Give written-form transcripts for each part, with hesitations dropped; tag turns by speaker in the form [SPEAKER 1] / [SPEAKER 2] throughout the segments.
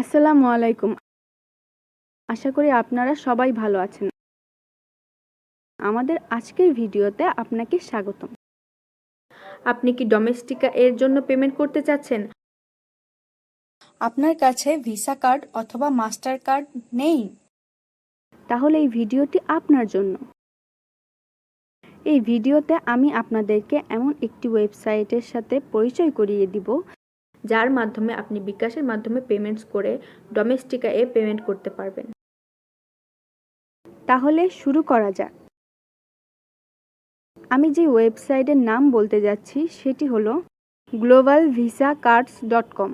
[SPEAKER 1] আসসালামু আলাইকুম। আশা করি আপনারা সবাই ভালো আছেন। আমাদের আজকের ভিডিওতে আপনাকে স্বাগতম। আপনি কি ডোমেস্টিকা এর জন্য পেমেন্ট করতে চাচ্ছেন? আপনার কাছে ভিসা কার্ড অথবা মাস্টার কার্ড নেই? তাহলে এই ভিডিওটি আপনার জন্য। এই ভিডিওতে আমি আপনাদেরকে এমন একটি ওয়েবসাইটের সাথে পরিচয় করিয়ে দিব, যার মাধ্যমে আপনি বিকাশের মাধ্যমে পেমেন্টস করে ডোমেস্টিকা এ পেমেন্ট করতে পারবেন। তাহলে শুরু করা যাক। আমি যে ওয়েবসাইটের নাম বলতে যাচ্ছি সেটি হলো globalvisacards.com।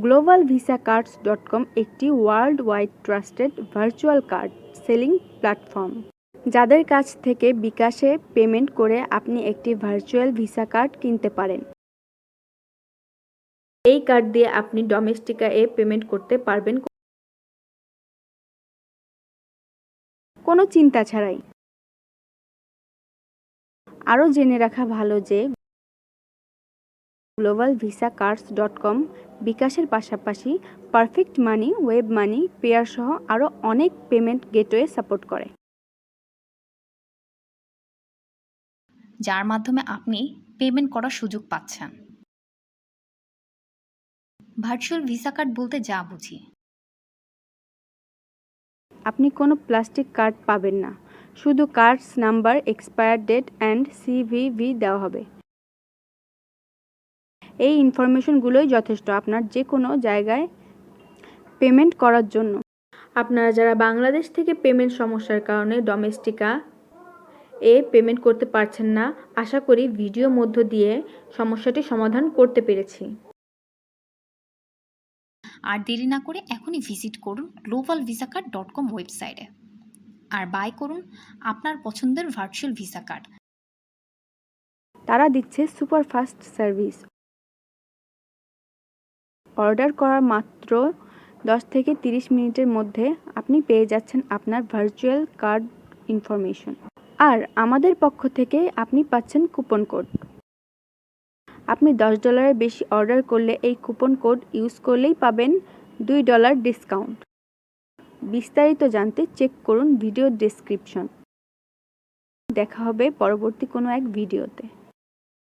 [SPEAKER 1] globalvisacards.com একটি world wide trusted virtual card selling platform, যাদের কাছ থেকে বিকাশে পেমেন্ট করে আপনি একটি ভার্চুয়াল ভিসা কার্ড কিনতে পারেন। এই কার্ড দিয়ে আপনি ডোমেস্টিকা এ পেমেন্ট করতে পারবেন কোনো চিন্তা ছাড়াই। আরও জেনে রাখা ভালো যে globalvisacards.com বিকাশের পাশাপাশি পারফেক্ট মানি, ওয়েব মানি, পেয়ার সহ আরও অনেক পেমেন্ট গেটওয়ে সাপোর্ট করে,
[SPEAKER 2] যার মাধ্যমে আপনি পেমেন্ট করার সুযোগ পাচ্ছেন। ভার্চুয়াল ভিসা কার্ড বলতে যা বুঝি,
[SPEAKER 1] আপনি কোনো প্লাস্টিক কার্ড পাবেন না, শুধু cards number, expire date and CVV দেওয়া হবে। এই ইনফরমেশনগুলোই যথেষ্ট আপনার যে কোনো জায়গায় পেমেন্ট করার জন্য। আপনারা যারা বাংলাদেশ থেকে পেমেন্ট সমস্যার কারণে ডোমেস্টিকা এ পেমেন্ট করতে পারছেন না, আশা করি ভিডিওর মধ্য দিয়ে সমস্যাটি সমাধান করতে পেরেছি।
[SPEAKER 2] আর দেরি না করে এখনই ভিজিট করুন globalvisaCard.com ওয়েবসাইটে আর বাই করুন আপনার পছন্দের ভার্চুয়াল ভিসা কার্ড।
[SPEAKER 1] তারা দিচ্ছে সুপার ফাস্ট সার্ভিস। অর্ডার করার মাত্র 10 থেকে 30 মিনিটের মধ্যে আপনি পেয়ে যাচ্ছেন আপনার ভার্চুয়াল কার্ড ইনফরমেশন। আর আমাদের পক্ষ থেকে আপনি পাচ্ছেন কুপন কোড। আপনি $10 বেশি অর্ডার করলে এই কুপন কোড ইউজ করলেই পাবেন $2 ডিসকাউন্ট। বিস্তারিত জানতে চেক করুন ভিডিও ডেসক্রিপশন। দেখা হবে পরবর্তী কোনো এক ভিডিওতে।